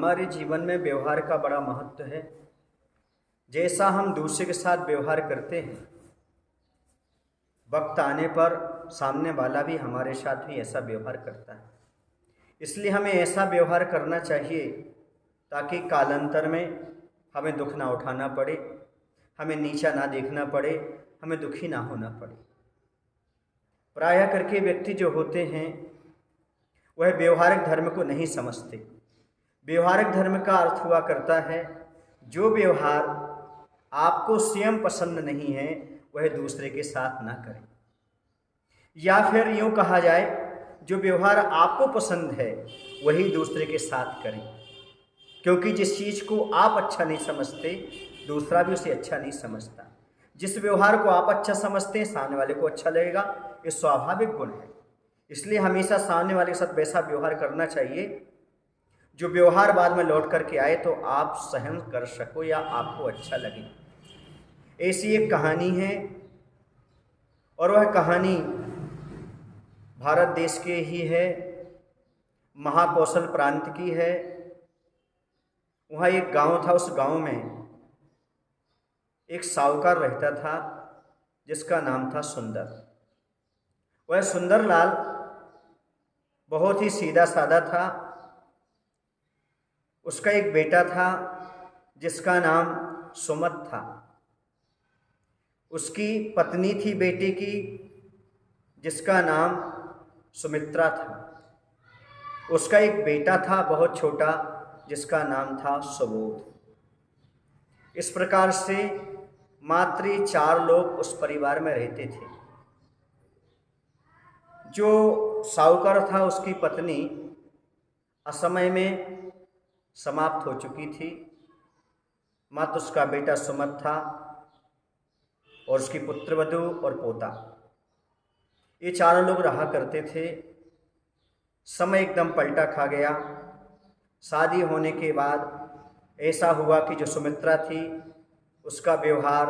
हमारे जीवन में व्यवहार का बड़ा महत्व है। जैसा हम दूसरे के साथ व्यवहार करते हैं, वक्त आने पर सामने वाला भी हमारे साथ भी ऐसा व्यवहार करता है। इसलिए हमें ऐसा व्यवहार करना चाहिए ताकि कालांतर में हमें दुख ना उठाना पड़े, हमें नीचा ना देखना पड़े, हमें दुखी ना होना पड़े। प्रायः करके व्यक्ति जो होते हैं वह व्यवहारिक धर्म को नहीं समझते। व्यवहारिक धर्म का अर्थ हुआ करता है जो व्यवहार आपको स्वयं पसंद नहीं है वह दूसरे के साथ ना करें, या फिर यूँ कहा जाए जो व्यवहार आपको पसंद है वही दूसरे के साथ करें। क्योंकि जिस चीज़ को आप अच्छा नहीं समझते दूसरा भी उसे अच्छा नहीं समझता। जिस व्यवहार को आप अच्छा समझते हैं सामने वाले को अच्छा लगेगा, ये स्वाभाविक गुण है। इसलिए हमेशा सामने वाले के साथ वैसा व्यवहार करना चाहिए जो व्यवहार बाद में लौट करके आए तो आप सहन कर सको या आपको अच्छा लगे। ऐसी एक कहानी है और वह कहानी भारत देश के ही है, महाकौशल प्रांत की है। वहाँ एक गांव था, उस गांव में एक साहूकार रहता था जिसका नाम था सुंदर। वह सुंदरलाल बहुत ही सीधा साधा था। उसका एक बेटा था जिसका नाम सुमत था। उसकी पत्नी थी बेटे की जिसका नाम सुमित्रा था। उसका एक बेटा था बहुत छोटा जिसका नाम था सुबोध। इस प्रकार से मात्र 4 लोग उस परिवार में रहते थे। जो साहूकार था उसकी पत्नी असमय में समाप्त हो चुकी थी। मात्र उसका बेटा सुमत था और उसकी पुत्रवधू और पोता, ये 4 लोग रहा करते थे। समय एकदम पलटा खा गया। शादी होने के बाद ऐसा हुआ कि जो सुमित्रा थी उसका व्यवहार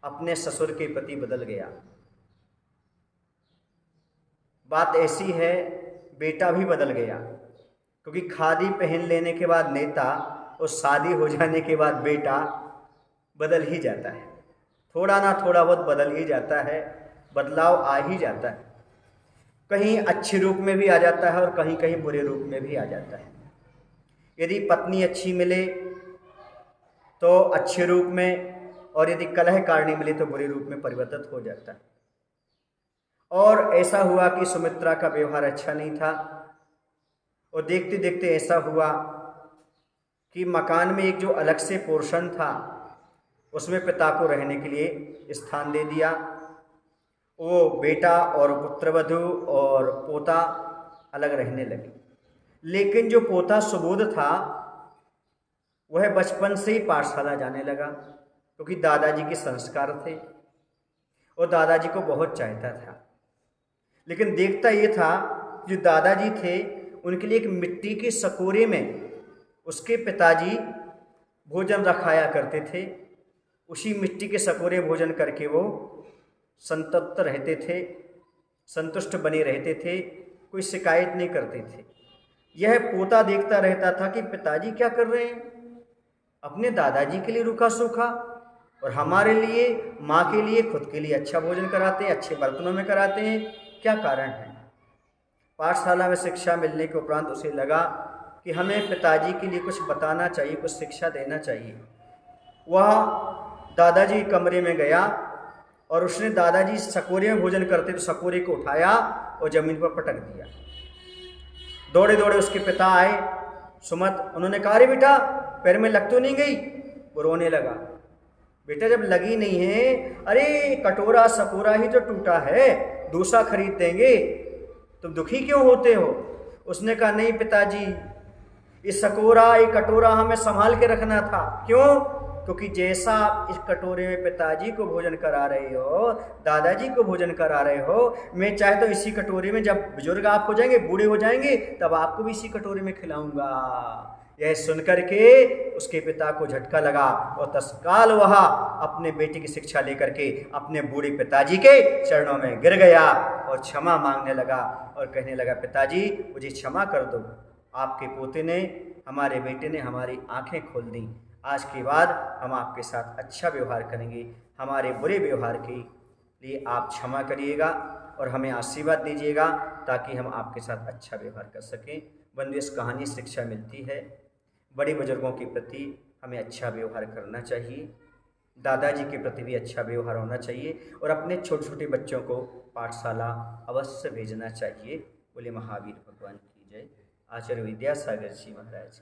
अपने ससुर के प्रति बदल गया। बात ऐसी है, बेटा भी बदल गया, क्योंकि खादी पहन लेने के बाद नेता और शादी हो जाने के बाद बेटा बदल ही जाता है। थोड़ा ना थोड़ा बहुत बदल ही जाता है, बदलाव आ ही जाता है। कहीं अच्छे रूप में भी आ जाता है और कहीं कहीं बुरे रूप में भी आ जाता है। यदि पत्नी अच्छी मिले तो अच्छे रूप में, और यदि कलहकारिणी मिले तो बुरे रूप में परिवर्तित हो जाता है। और ऐसा हुआ कि सुमित्रा का व्यवहार अच्छा नहीं था और देखते देखते ऐसा हुआ कि मकान में एक जो अलग से पोर्शन था उसमें पिता को रहने के लिए स्थान दे दिया। वो बेटा और पुत्रवधू और पोता अलग रहने लगे। लेकिन जो पोता सुबोध था वह बचपन से ही पाठशाला जाने लगा, क्योंकि दादाजी के संस्कार थे और दादाजी को बहुत चाहता था। लेकिन देखता ये था जो दादाजी थे उनके लिए एक मिट्टी के सकोरे में उसके पिताजी भोजन रखाया करते थे। उसी मिट्टी के सकोरे भोजन करके वो संतप्त रहते थे, संतुष्ट बने रहते थे, कोई शिकायत नहीं करते थे। यह पोता देखता रहता था कि पिताजी क्या कर रहे हैं, अपने दादाजी के लिए रूखा सूखा और हमारे लिए, माँ के लिए, खुद के लिए अच्छा भोजन कराते हैं, अच्छे बर्तनों में कराते हैं, क्या कारण है। पाठशाला में शिक्षा मिलने के उपरांत उसे लगा कि हमें पिताजी के लिए कुछ बताना चाहिए, कुछ शिक्षा देना चाहिए। वह दादाजी के कमरे में गया और उसने दादाजी सकोरे में भोजन करते तो सकोरे को उठाया और ज़मीन पर पटक दिया। दौड़े दौड़े उसके पिता आए, सुमत। उन्होंने कहा, अरे बेटा पैर में लग तो नहीं गई? वो रोने लगा। बेटा जब लगी नहीं है, अरे कटोरा सकोरा ही तो टूटा है, दूसरा खरीद देंगे, तुम दुखी क्यों होते हो? उसने कहा, नहीं पिताजी, ये सकोरा ये कटोरा हमें संभाल के रखना था। क्यों? क्योंकि जैसा आप इस कटोरे में पिताजी को भोजन करा रहे हो, दादाजी को भोजन करा रहे हो, मैं चाहे तो इसी कटोरे में जब बुजुर्ग आप हो जाएंगे, बूढ़े हो जाएंगे, तब आपको भी इसी कटोरे में खिलाऊंगा। यह सुनकर के उसके पिता को झटका लगा और तत्काल वह अपने बेटे की शिक्षा लेकर के अपने बूढ़े पिताजी के चरणों में गिर गया और क्षमा मांगने लगा और कहने लगा, पिताजी मुझे क्षमा कर दो, आपके पोते ने हमारे बेटे ने हमारी आंखें खोल दी। आज के बाद हम आपके साथ अच्छा व्यवहार करेंगे। हमारे बुरे व्यवहार के लिए आप क्षमा करिएगा और हमें आशीर्वाद दीजिएगा ताकि हम आपके साथ अच्छा व्यवहार कर सकें। बंधु, इस कहानी से शिक्षा मिलती है बड़े बुजुर्गों के प्रति हमें अच्छा व्यवहार करना चाहिए, दादाजी के प्रति भी अच्छा व्यवहार होना चाहिए और अपने छोटे छोटे बच्चों को पाठशाला अवश्य भेजना चाहिए। बोले महावीर भगवान की जय। आचार्य विद्यासागर जी महाराज।